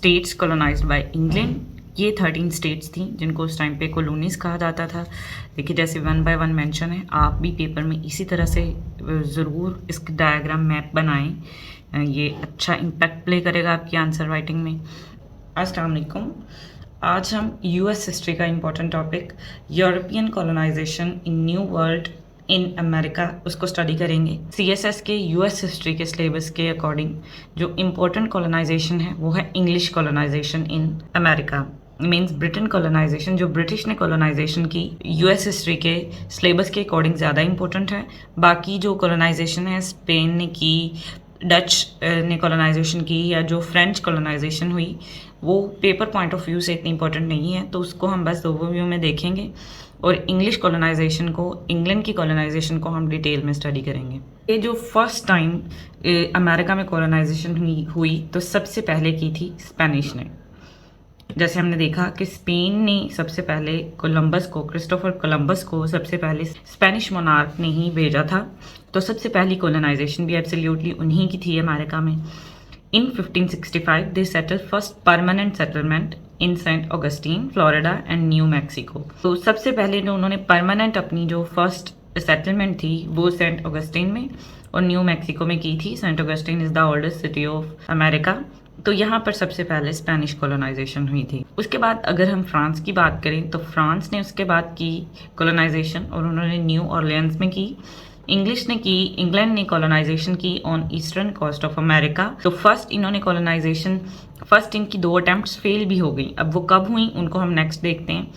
States colonised by England. ये 13 states थी जिनको उस टाइम पे कॉलोनीज कहा जाता था। देखिए जैसे वन बाय वन मेंशन है, आप भी पेपर में इसी तरह से ज़रूर इसका डायग्राम मैप बनाएं। ये अच्छा इम्पैक्ट प्ले करेगा आपकी आंसर राइटिंग में। अस्सलाम वालेकुम। आज हम यूएस हिस्ट्री का important topic European colonisation in new world in America उसको स्टडी करेंगे। सीएसएस के यूएस हिस्ट्री के सिलेबस के अकॉर्डिंग जो इम्पोर्टेंट कॉलोनाइजेशन है वो है English colonisation in America, means Britain colonisation. जो ब्रिटिश ने कॉलोनाइजेशन की यूएस हिस्ट्री के सिलेबस के अकॉर्डिंग ज़्यादा इंपॉर्टेंट है। बाकी जो कॉलोनाइजेशन है स्पेन ने की, डच ने कॉलोनाइजेशन की या जो फ्रेंच कॉलोनाइजेशन हुई वो पेपर पॉइंट ऑफ व्यू से इतनी इंपॉर्टेंट नहीं है, तो उसको हम बस ओवरव्यू में देखेंगे। और इंग्लिश कॉलोनाइजेशन को, इंग्लैंड की कॉलोनाइजेशन को हम डिटेल में स्टडी करेंगे। ये जो फर्स्ट टाइम अमेरिका में कॉलोनाइजेशन हुई तो सबसे पहले की थी स्पेनिश ने। जैसे हमने देखा कि स्पेन ने सबसे पहले क्रिस्टोफर कोलंबस को सबसे पहले स्पेनिश मोनार्क ने ही भेजा था, तो सबसे पहली कॉलोनाइजेशन भी एब्सोल्युटली उन्हीं की थी अमेरिका में। In 1565, they settled first permanent settlement in St. Augustine, Florida and New Mexico. तो सबसे पहले जो उन्होंने परमानेंट अपनी जो फर्स्ट सेटलमेंट थी वो सेंट ऑगस्टिन में और न्यू मैक्सिको में की थी। Saint Augustine is the oldest city of America. तो यहाँ पर सबसे पहले स्पेनिश कॉलोनाइजेशन हुई थी। उसके बाद अगर हम फ्रांस की बात करें तो फ्रांस ने उसके बाद की कॉलोनाइजेशन और उन्होंने न्यू ऑरलियंस में की। इंग्लिश ने की, इंग्लैंड ने कॉलोनाइजेशन की on eastern coast of America. तो फर्स्ट इन्होंने कॉलोनाइजेशन, फर्स्ट इनकी 2 अटैम्प्ट्स फेल भी हो गई। अब वो कब हुई उनको हम नेक्स्ट देखते हैं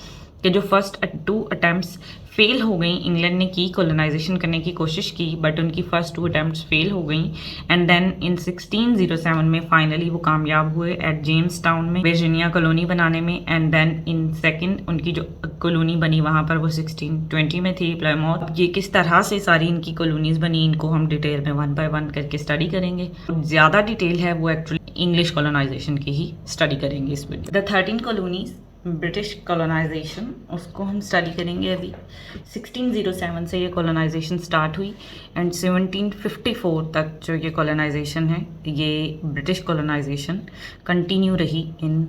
कि जो फर्स्ट 2 अटैम्प्ट्स फेल हो गई, इंग्लैंड ने की कॉलोनाइजेशन करने की कोशिश की बट उनकी फर्स्ट 2 अटैम्प्ट्स फेल हो गई। एंड देन इन 1607 में फाइनली वो कामयाब हुए एट जेम्स टाउन में वर्जीनिया कॉलोनी बनाने में। एंड देन इन सेकंड उनकी जो कॉलोनी बनी वहाँ पर वो 1620 में थी, प्लायमाउथ। ये किस तरह से सारी इनकी कॉलोनीज बनी इनको हम डिटेल में वन बाय वन करके स्टडी करेंगे। ज़्यादा डिटेल है वो एक्चुअली इंग्लिश कॉलोनाइजेशन की ही स्टडी करेंगे इस video. The 13 colonies British colonisation उसको हम स्टडी करेंगे अभी। 1607 से ये कॉलोनाइजेशन स्टार्ट हुई एंड 1754 तक जो ये कॉलोनाइजेशन है ये ब्रिटिश कॉलोनाइजेशन कंटिन्यू रही इन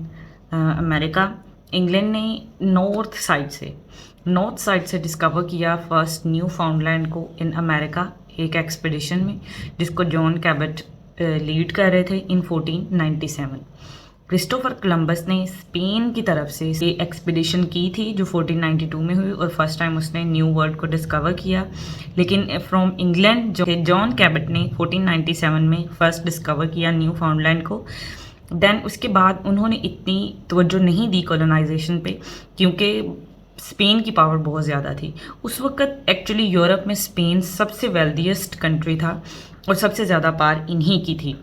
अमेरिका। इंग्लैंड ने नॉर्थ साइड से डिस्कवर किया फर्स्ट न्यू फाउंडलैंड को इन अमेरिका एक एक्सपीडिशन में जिसको जॉन कैबट लीड कर रहे थे इन 1497। क्रिस्टोफर कोलंबस ने स्पेन की तरफ से ये एक्सपीडिशन की थी जो 1492 में हुई और फर्स्ट टाइम उसने न्यू वर्ल्ड को डिस्कवर किया। लेकिन फ्रॉम इंग्लैंड जो जॉन कैबट ने 1497 में फर्स्ट डिस्कवर किया न्यू फाउंडलैंड को। देन उसके बाद उन्होंने इतनी तवज्जो नहीं दी कॉलोनाइजेशन पे क्योंकि स्पेन की पावर बहुत ज़्यादा थी उस वक्त। एक्चुअली यूरोप में स्पेन सबसे वेल्दीएस्ट कंट्री था और सबसे ज़्यादा पावर इन्हीं की थी।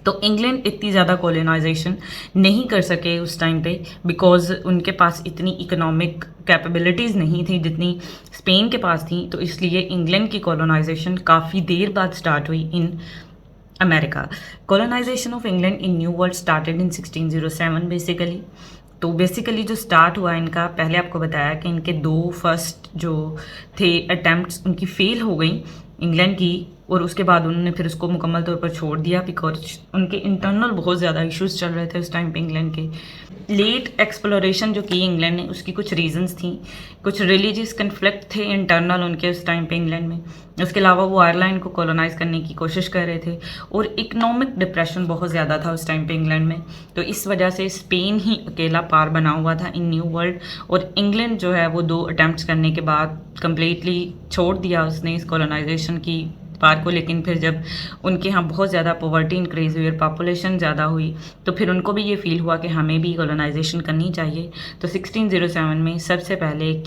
तो इंग्लैंड इतनी ज़्यादा कॉलोनाइजेशन नहीं कर सके उस टाइम पे बिकॉज उनके पास इतनी इकोनॉमिक कैपेबिलिटीज़ नहीं थी जितनी स्पेन के पास थी। तो इसलिए इंग्लैंड की कॉलोनाइजेशन काफ़ी देर बाद स्टार्ट हुई in America. Colonisation of England in new world started in 1607 basically. तो बेसिकली जो स्टार्ट हुआ इनका, पहले आपको बताया कि इनके 2 फर्स्ट जो थे अटैम्प्ट्स उनकी फेल हो गई इंग्लैंड की और उसके बाद उन्होंने फिर उसको मुकम्मल तौर पर छोड़ दिया बिकॉज उनके इंटरनल बहुत ज़्यादा इश्यूज चल रहे थे उस टाइम पे इंग्लैंड के। लेट एक्सप्लोरेशन जो की इंग्लैंड ने उसकी कुछ रीजंस थी, कुछ रिलीजियस कन्फ्लिक्ट थे इंटरनल उनके उस टाइम पे इंग्लैंड में। उसके अलावा वो आयरलैंड को कॉलोनाइज करने की कोशिश कर रहे थे और इकोनॉमिक डिप्रेशन बहुत ज़्यादा था उस टाइम पे इंग्लैंड में। तो इस वजह से स्पेन ही अकेला पार बना हुआ था इन न्यू वर्ल्ड और इंग्लैंड जो है वो 2 अटैम्प्ट्स करने के बाद कम्प्लीटली छोड़ दिया उसने इस कॉलोनाइजेशन की पार को। लेकिन फिर जब उनके यहाँ बहुत ज़्यादा पॉवर्टी इंक्रीज हुई और पॉपुलेशन ज़्यादा हुई तो फिर उनको भी ये फील हुआ कि हमें भी कॉलोनाइजेशन करनी चाहिए। तो 1607 में सबसे पहले एक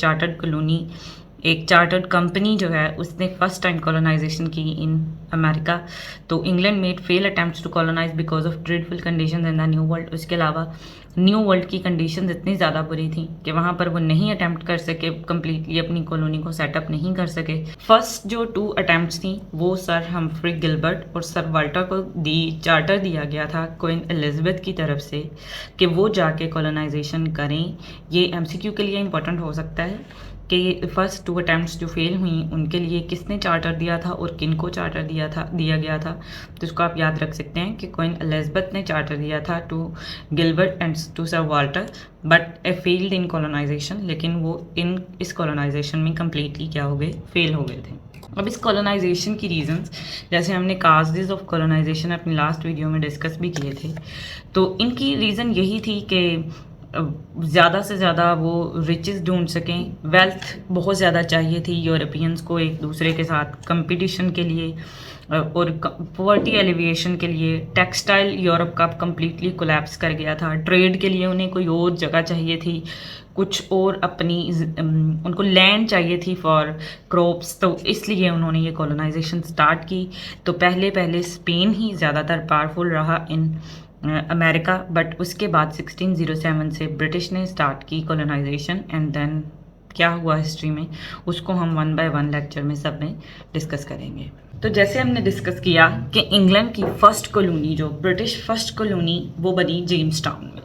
चार्टर्ड कंपनी जो है उसने फर्स्ट टाइम कॉलोनाइजेशन की इन अमेरिका। तो England made fail attempts to colonise because of dreadful conditions in the new world. उसके अलावा न्यू वर्ल्ड की कंडीशंस इतनी ज़्यादा बुरी थी कि वहाँ पर वो नहीं अटैम्प्ट कर सके, कंप्लीटली अपनी कॉलोनी को सेटअप नहीं कर सके। फर्स्ट जो 2 अटैम्प्ट्स थी वो सर हम्फ्री गिलबर्ट और सर वाल्टर को चार्टर दिया गया था क्वीन एलिजाबेथ की तरफ से कि वो जाके कॉलोनाइजेशन करें। ये MCQ के लिए इंपॉर्टेंट हो सकता है। कि फर्स्ट 2 अटैम्प्ट्स जो फेल हुई उनके लिए किसने चार्टर दिया था और किन को चार्टर दिया गया था। तो इसको आप याद रख सकते हैं कि क्वीन एलिज़ाबेथ ने चार्टर दिया था to Gilbert and to sir Walter, but a failed in colonisation, लेकिन वो इस कॉलोनाइजेशन में कम्प्लीटली क्या हो गए, फेल हो गए थे। अब इस कॉलोनाइजेशन की रीजंस, जैसे हमने काजेज ऑफ कॉलोनाइजेशन अपनी लास्ट वीडियो में डिस्कस भी किए थे, तो इनकी रीज़न यही थी कि ज़्यादा से ज़्यादा वो रिचेस ढूंढ सकें, वेल्थ बहुत ज़्यादा चाहिए थी यूरोपियंस को एक दूसरे के साथ कंपटीशन के लिए और पॉवर्टी एलिविएशन के लिए। टेक्सटाइल यूरोप का कम्प्लीटली कोलैप्स कर गया था, ट्रेड के लिए उन्हें कोई और जगह चाहिए थी, कुछ और अपनी उनको लैंड चाहिए थी फॉर क्रॉप्स, तो इसलिए उन्होंने ये कॉलोनाइजेशन स्टार्ट की। तो पहले स्पेन ही ज़्यादातर पावरफुल रहा इन अमेरिका, बट उसके बाद 1607 से ब्रिटिश ने स्टार्ट की कॉलोनाइजेशन, एंड देन क्या हुआ हिस्ट्री में उसको हम 1 बाय 1 लेक्चर में सब में डिस्कस करेंगे। तो जैसे हमने डिस्कस किया कि इंग्लैंड की फर्स्ट कॉलोनी, जो ब्रिटिश फर्स्ट कॉलोनी, वो बनी जेम्स टाउन में।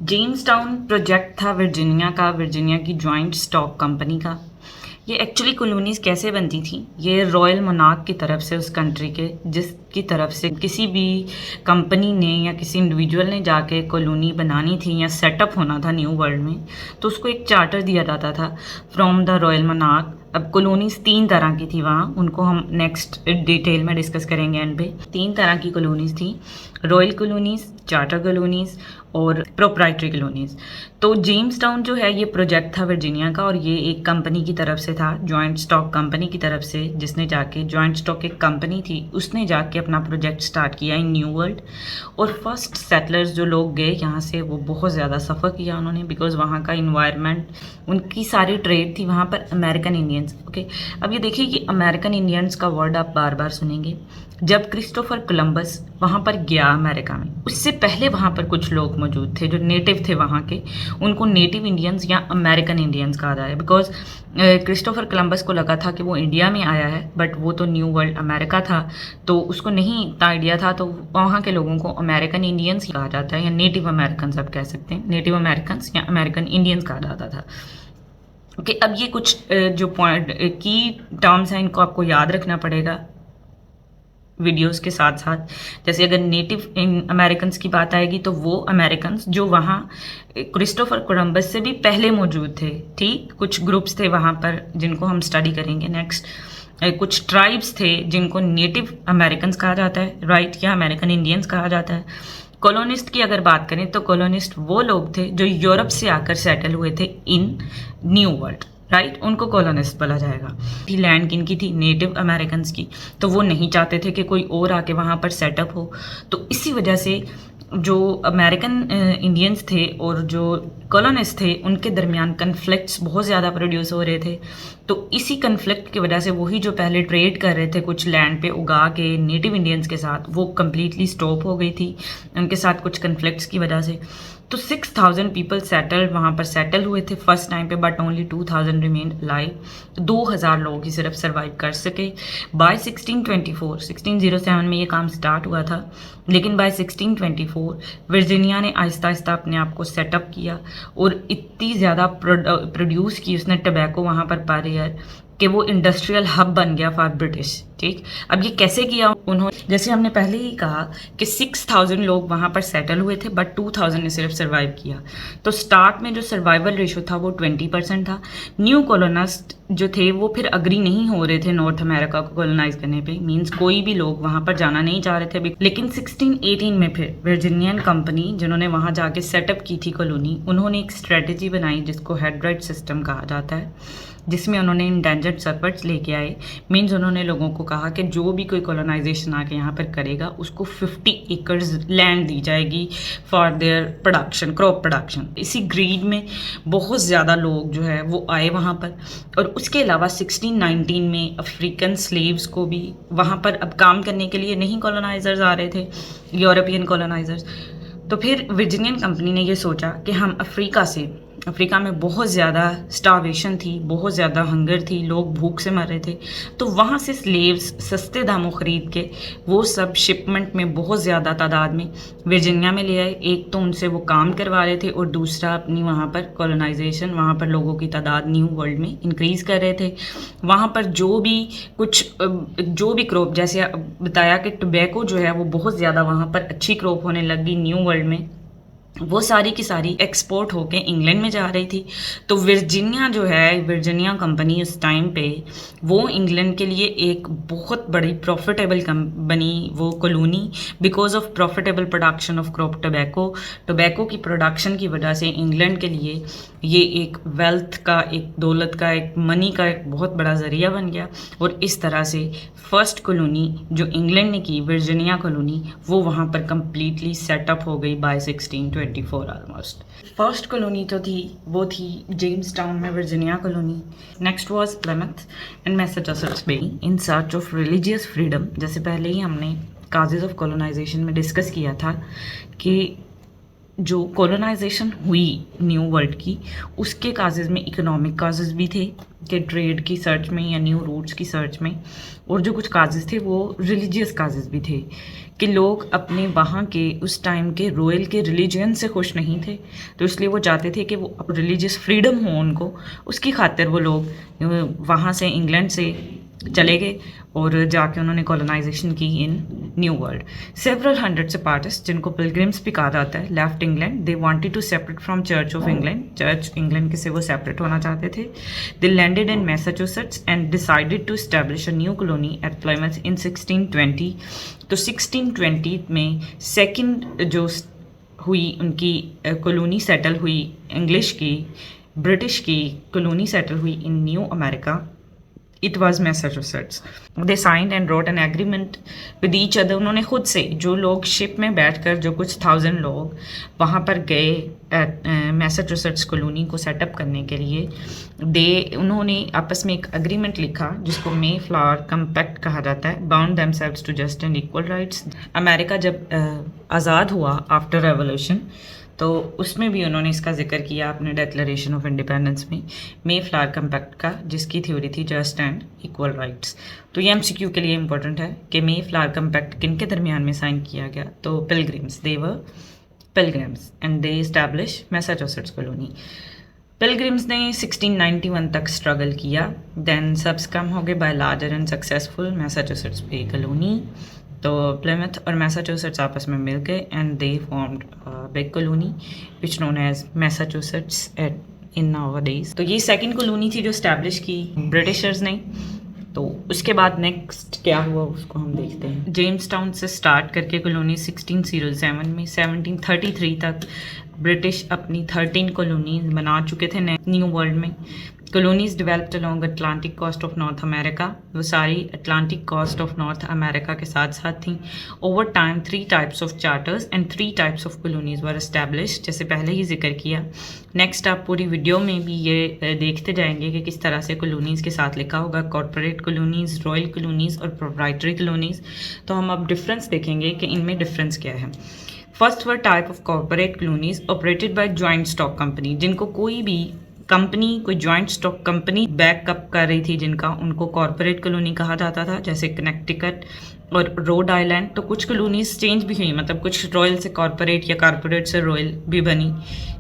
जेम्स टाउन प्रोजेक्ट था वर्जीनिया की जॉइंट स्टॉक कंपनी का। ये एक्चुअली कॉलोनीज़ कैसे बनती थी, ये रॉयल मोनार्क की तरफ से, उस कंट्री के जिसकी तरफ से किसी भी कंपनी ने या किसी इंडिविजुअल ने जाके कॉलोनी बनानी थी या सेटअप होना था न्यू वर्ल्ड में, तो उसको एक चार्टर दिया जाता था फ्रॉम द रॉयल मोनार्क। अब कॉलोनीज़ 3 तरह की थी वहाँ, उनको हम नेक्स्ट डिटेल में डिस्कस करेंगे एंड पे। 3 तरह की कॉलोनीज़ थी, रॉयल कॉलोनीज़, चार्टर कॉलोनीज़ और प्रोप्राइटरी कॉलोनीज़। तो जेम्स टाउन जो है ये प्रोजेक्ट था वर्जीनिया का, और ये एक कंपनी की तरफ से था, जॉइंट स्टॉक कंपनी की तरफ से, जिसने जाके, जॉइंट स्टॉक एक कंपनी थी, उसने जाके अपना प्रोजेक्ट स्टार्ट किया इन न्यू वर्ल्ड। और फर्स्ट सेटलर्स जो लोग गए यहाँ से, वो बहुत ज़्यादा सफ़र किया उन्होंने, बिकॉज वहाँ का इन्वायरमेंट, उनकी सारी ट्रेड थी वहाँ पर अमेरिकन इंडियंस। ओके, अब ये देखिए कि अमेरिकन इंडियंस का वर्ड आप बार बार सुनेंगे। जब क्रिस्टोफर कोलंबस वहाँ पर गया अमेरिका में, उससे पहले वहाँ पर कुछ लोग मौजूद थे जो नेटिव थे वहाँ के, उनको नेटिव इंडियंस या अमेरिकन इंडियंस कहा जाए, बिकॉज क्रिस्टोफर कोलंबस को लगा था कि वो इंडिया में आया है, बट वो तो न्यू वर्ल्ड अमेरिका था, तो उसको नहीं इतना आइडिया था, तो वहाँ के लोगों को अमेरिकन इंडियंस कहा जाता है, या नेटिव अमेरिकन आप कह सकते हैं, नेटिव अमेरिकन या अमेरिकन इंडियंस कहा जाता था। ओके, अब ये कुछ जो पॉइंट की टर्म्स हैं, इनको आपको याद रखना पड़ेगा वीडियोस के साथ साथ। जैसे अगर नेटिव अमेरिकन्स की बात आएगी, तो वो अमेरिकन्स जो वहाँ क्रिस्टोफर कोलंबस से भी पहले मौजूद थे, ठीक, कुछ ग्रुप्स थे वहाँ पर जिनको हम स्टडी करेंगे नेक्स्ट। कुछ ट्राइब्स थे जिनको नेटिव अमेरिकन्स कहा जाता है, राइट, या अमेरिकन इंडियंस कहा जाता है। कॉलोनिस्ट की अगर बात करें तो कॉलोनिस्ट वो लोग थे जो यूरोप से आकर सेटल हुए थे इन न्यू वर्ल्ड, राइट, उनको कॉलोनिस्ट बोला जाएगा। लैंड किनकी थी, नेटिव अमेरिकन्स की, तो वो नहीं चाहते थे कि कोई और आके वहाँ पर सेटअप हो, तो इसी वजह से जो अमेरिकन इंडियंस थे और जो कॉलोनिस्ट थे, उनके दरमियान कन्फ्लिक्ट्स बहुत ज़्यादा प्रोड्यूस हो रहे थे। तो इसी कन्फ्लिक्ट की वजह से वही जो पहले ट्रेड कर रहे थे कुछ लैंड पे उगा के नेटिव इंडियंस के साथ, वो कम्प्लीटली स्टॉप हो गई थी उनके साथ कुछ कन्फ्लिक्ट्स की वजह से। तो 6000 पीपल वहाँ पर सेटल हुए थे फर्स्ट टाइम पे, बट ओनली 2000 रिमेन लाइव। 2000 लोग ही सिर्फ सर्वाइव कर सके। बाय 1607 में ये काम स्टार्ट हुआ था, लेकिन बाय 1624 वर्जीनिया ने आहिस्ता आहिस्ता अपने आप को सेटअप किया और इतनी ज़्यादा प्रोड्यूस की उसने टबैको वहाँ पर पर ईयर कि वो इंडस्ट्रियल हब बन गया फॉर ब्रिटिश, ठीक। अब ये कैसे किया उन्होंने, जैसे हमने पहले ही कहा कि 6000 लोग वहाँ पर सेटल हुए थे, बट 2000 ने सिर्फ सर्वाइव किया। तो स्टार्ट में जो सर्वाइवल रेशो था वो 20% था। न्यू कॉलोनिस्ट जो थे वो फिर अग्री नहीं हो रहे थे नॉर्थ अमेरिका को कॉलोनाइज करने पे, मींस कोई भी लोग वहाँ पर जाना नहीं चाह रहे थे। लेकिन 1618 में फिर वर्जीनियन कंपनी जिन्होंने वहाँ जाके सेटअप की थी कॉलोनी, उन्होंने एक स्ट्रेटेजी बनाई जिसको हेडराइट सिस्टम कहा जाता है, जिसमें उन्होंने इंडेंजर्ड सर्वर्ट्स लेके आए। मीन्स उन्होंने लोगों को कहा कि जो भी कोई कॉलोनाइजेशन आके यहाँ पर करेगा उसको 50 एकर्स लैंड दी जाएगी for their production, crop production. इसी ग्रीड में बहुत ज़्यादा लोग जो है वो आए वहाँ पर। और उसके अलावा 1619 में अफ्रीकन स्लेव्स को भी वहाँ पर अब काम करने के लिए नहीं कॉलोनाइजर्स आ रहे थे, यूरोपियन कॉलोनाइजर्स। तो फिर वर्जीनियन कंपनी ने ये सोचा कि हम अफ्रीका से अफ्रीका में बहुत ज़्यादा स्टार्वेशन थी, बहुत ज़्यादा हंगर थी, लोग भूख से मर रहे थे। तो वहाँ से स्लेव्स सस्ते दामों ख़रीद के वो सब शिपमेंट में बहुत ज़्यादा तादाद में वर्जीनिया में ले आए। एक तो उनसे वो काम करवा रहे थे और दूसरा अपनी वहाँ पर कॉलोनाइजेशन, वहाँ पर लोगों की तादाद न्यू वर्ल्ड में इंक्रीज़ कर रहे थे। वहाँ पर जो भी क्रॉप, जैसे बताया कि टोबैको जो है वो बहुत ज़्यादा वहाँ पर अच्छी क्रॉप होने लगी न्यू वर्ल्ड में, वो सारी की सारी एक्सपोर्ट होके इंग्लैंड में जा रही थी। तो वर्जीनिया जो है, वर्जीनिया कंपनी उस टाइम पे वो इंग्लैंड के लिए एक बहुत बड़ी प्रॉफिटेबल बनी वो colony, because of profitable production of crop tobacco की प्रोडक्शन की वजह से इंग्लैंड के लिए ये एक वेल्थ का, एक दौलत का, एक मनी का एक बहुत बड़ा ज़रिया बन गया। और इस तरह से फर्स्ट कॉलोनी जो इंग्लैंड ने की, वर्जीनिया कॉलोनी, वो वहाँ पर कम्प्लीटली सेटअप हो गई बाय 1624 ऑलमोस्ट। फर्स्ट कॉलोनी तो थी वो थी जेम्स टाउन में Virginia colony. Next was Plymouth and Massachusetts Bay in search of religious freedom. जैसे पहले ही हमने काजेज ऑफ कॉलोनाइजेशन में डिस्कस किया था कि जो कॉलोनाइजेशन हुई न्यू वर्ल्ड की, उसके काजेज़ में इकोनॉमिक काजेज़ भी थे कि ट्रेड की सर्च में या न्यू रूट्स की सर्च में, और जो कुछ काजेज़ थे वो रिलीजियस काजेज़ भी थे कि लोग अपने वहाँ के उस टाइम के रॉयल के रिलीजन से खुश नहीं थे, तो इसलिए वो चाहते थे कि वो रिलीजियस फ्रीडम हो उनको। उसकी खातिर वो लोग वहाँ से इंग्लैंड से चले गए और जाके उन्होंने कॉलोनाइजेशन की in new World. Several hundred separatist, जिनको पिलग्रिम्स भी कहा जाता है, left England. They wanted to separate from church of England, church England के से वो सेपरेट होना चाहते थे। They landed in Massachusetts and decided to establish a new colony at Plymouth in 1620। तो 1620 में सेकेंड जो हुई उनकी कॉलोनी सेटल हुई, इंग्लिश की, ब्रिटिश की कॉलोनी सेटल हुई in new America. It was Massachusetts. They signed and wrote an agreement with each other. उन्होंने खुद से, जो लोग शिप में बैठकर, जो कुछ 1000 लोग वहाँ पर गए मैसाचुसेट्स कॉलोनी को सेटअप करने के लिए, उन्होंने आपस में एक अग्रीमेंट लिखा जिसको मे फ्लावर कंपैक्ट कहा जाता है। Bound themselves to just and equal rights. America जब आज़ाद हुआ आफ्टर रेवोल्यूशन, तो उसमें भी उन्होंने इसका जिक्र किया अपने डिक्लेरेशन ऑफ इंडिपेंडेंस में, मे फ्लावर कंपैक्ट का, जिसकी थ्योरी थी जस्ट एंड इक्वल राइट्स। तो ये एमसीक्यू के लिए इंपॉर्टेंट है कि मे फ्लावर कंपैक्ट किन के दरमियान में साइन किया गया। तो pilgrims, they were pilgrims and they establish Massachusetts colony. Pilgrims ने 1691 तक स्ट्रगल किया, देन सब्स कम हो गए by larger and successful Massachusetts Bay colony. तो प्लिमथ और मैसाचुसेट्स आपस में मिल गए and they formed big colony which known as Massachusetts in nowadays. तो ये सेकंड कॉलोनी थी जो स्टैब्लिश की ब्रिटिशर्स ने। तो उसके बाद नेक्स्ट क्या हुआ उसको हम देखते हैं। जेम्स टाउन से स्टार्ट करके कॉलोनी 1607 में 1733 तक ब्रिटिश अपनी 13 कॉलोनीज बना चुके थे न्यू वर्ल्ड में। Colonies developed along Atlantic coast of North America, वो सारी Atlantic coast of North America के साथ साथ थी। Over time 3 types of charters and 3 types of colonies were establish, जैसे पहले ही जिक्र किया। नेक्स्ट आप पूरी वीडियो में भी ये देखते जाएंगे कि किस तरह से कॉलोनीज़ के साथ लिखा होगा, कॉर्पोरेट कॉलोनीज़, रॉयल कॉलोनीज़ और प्रोप्राइटरी कॉलोनीज़। तो हम अब डिफरेंस देखेंगे कि इनमें डिफरेंस क्या है। First were type of corporate colonies operated by joint stock company, जिनको कोई भी कंपनी, कोई जॉइंट स्टॉक कंपनी बैकअप कर रही थी, जिनका, उनको कॉर्पोरेट कॉलोनी कहा जाता था। जैसे कनेक्टिकट और रोड आइलैंड। तो कुछ कॉलोनीज चेंज भी हुई, मतलब कुछ रॉयल से कॉर्पोरेट या कॉर्पोरेट से रॉयल भी बनी।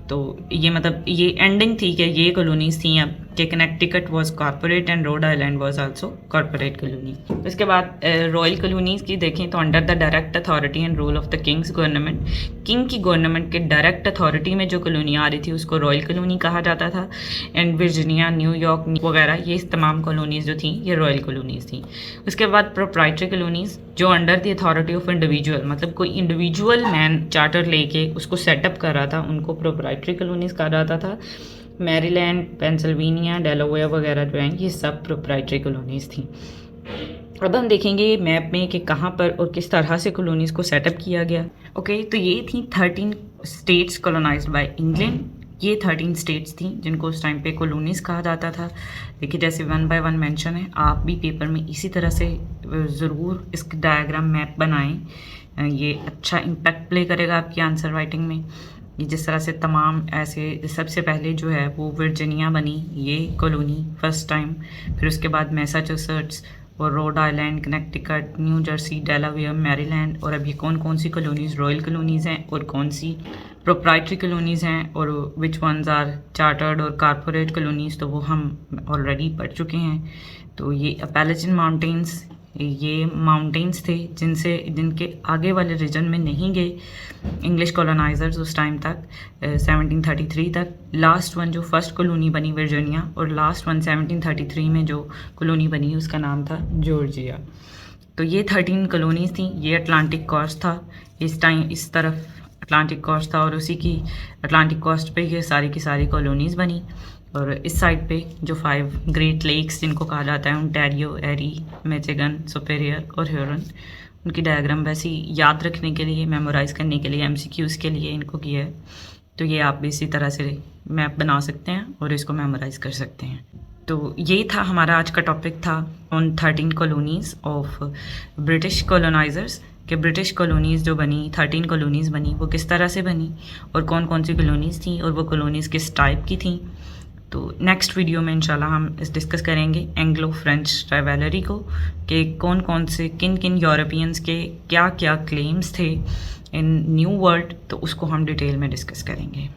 तो ये मतलब ये एंडिंग थी कि ये कॉलोनीज थी अब कि Connecticut was corporate and Rhode Island was also corporate colony. उसके बाद रॉयल कॉलोनीज की देखें तो under the direct authority and rule of the Kings government, king की गवर्नमेंट के डायरेक्ट अथॉरिटी में जो कॉलोनी आ रही थी उसको रॉयल कॉलोनी कहा जाता था। एंड वर्जीनिया, न्यूयॉर्क वगैरह, ये तमाम कॉलोनीज जो थी ये रॉयल कॉलोनीज थी। उसके बाद प्रोप्राइटरी कॉलोनीज जो under the authority of individual, मतलब कोई इंडिविजुअल मैन चार्टर लेके उसको सेटअप कर रहा था, उनको प्रोप्राइटरी कॉलोनीज कहा जाता था। मैरीलैंड, पेंसिल्वेनिया, डेलावेयर वगैरह जो हैं ये सब प्रोप्राइटरी कॉलोनीज थी। अब हम देखेंगे मैप में कि कहाँ पर और किस तरह से कॉलोनीज को सेटअप किया गया। ओके, तो ये थी 13 स्टेट्स कॉलोनाइज्ड बाय इंग्लैंड। ये 13 स्टेट्स थी जिनको उस टाइम पे कॉलोनीज कहा जाता था। देखिए जैसे 1 बाय 1 मेंशन है, आप भी पेपर में इसी तरह से ज़रूर इसका डायग्राम मैप बनाएं, ये अच्छा इम्पैक्ट प्ले करेगा आपकी आंसर राइटिंग में। ये जिस तरह से तमाम ऐसे सबसे पहले जो है वो वर्जीनिया बनी, ये कॉलोनी फर्स्ट टाइम, फिर उसके बाद मैसाचुसेट्स और Rhode Island, Connecticut, new Jersey, Delaware, Maryland, और अभी कौन कौन सी कॉलोनीज़ रॉयल कॉलोनीज़ हैं और कौन सी प्रोप्राइटरी कॉलोनीज़ हैं और विच वंस आर चार्टर्ड और कारपोरेट कॉलोनीज़, तो वो हम ऑलरेडी पढ़ चुके हैं। तो ये अपैलेचियन माउंटेन्स, ये माउंटेन्स थे जिनके आगे वाले रीजन में नहीं गए इंग्लिश कॉलोनाइजर्स उस टाइम तक, 1733 तक। लास्ट वन जो फर्स्ट कॉलोनी बनी वर्जीनिया, और लास्ट वन 1733 में जो कॉलोनी बनी उसका नाम था जॉर्जिया। तो ये 13 कॉलोनीज़ थी। ये अटलांटिक कोस्ट था, इस टाइम इस तरफ अटलांटिक कोस्ट था और उसी की अटलांटिक कोस्ट पे ये सारी की सारी कॉलोनीज़ बनी। और इस साइड पे जो 5 ग्रेट लेक्स जिनको कहा जाता है, ओंटारियो, एरी, मिचिगन, सुपेरियर और ह्यूरन, उनकी डायग्राम वैसे ही याद रखने के लिए, मेमोराइज़ करने के लिए, MCQs के लिए इनको किया है। तो ये आप भी इसी तरह से मैप बना सकते हैं और इसको मेमोराइज़ कर सकते हैं। तो ये था हमारा आज का टॉपिक था on 13 colonies of British colonisers, कि ब्रिटिश कॉलोनीज़ जो बनी, 13 कॉलोनीज़ बनी, वो किस तरह से बनी और कौन कौन सी कॉलोनीज़ थी और वो कॉलोनीज़ किस टाइप की थी। तो नेक्स्ट वीडियो में इंशाल्लाह हम डिस्कस करेंगे एंग्लो फ्रेंच राइवलरी को, कि कौन कौन से किन किन यूरोपियंस के क्या क्या क्लेम्स थे इन न्यू वर्ल्ड, तो उसको हम डिटेल में डिस्कस करेंगे।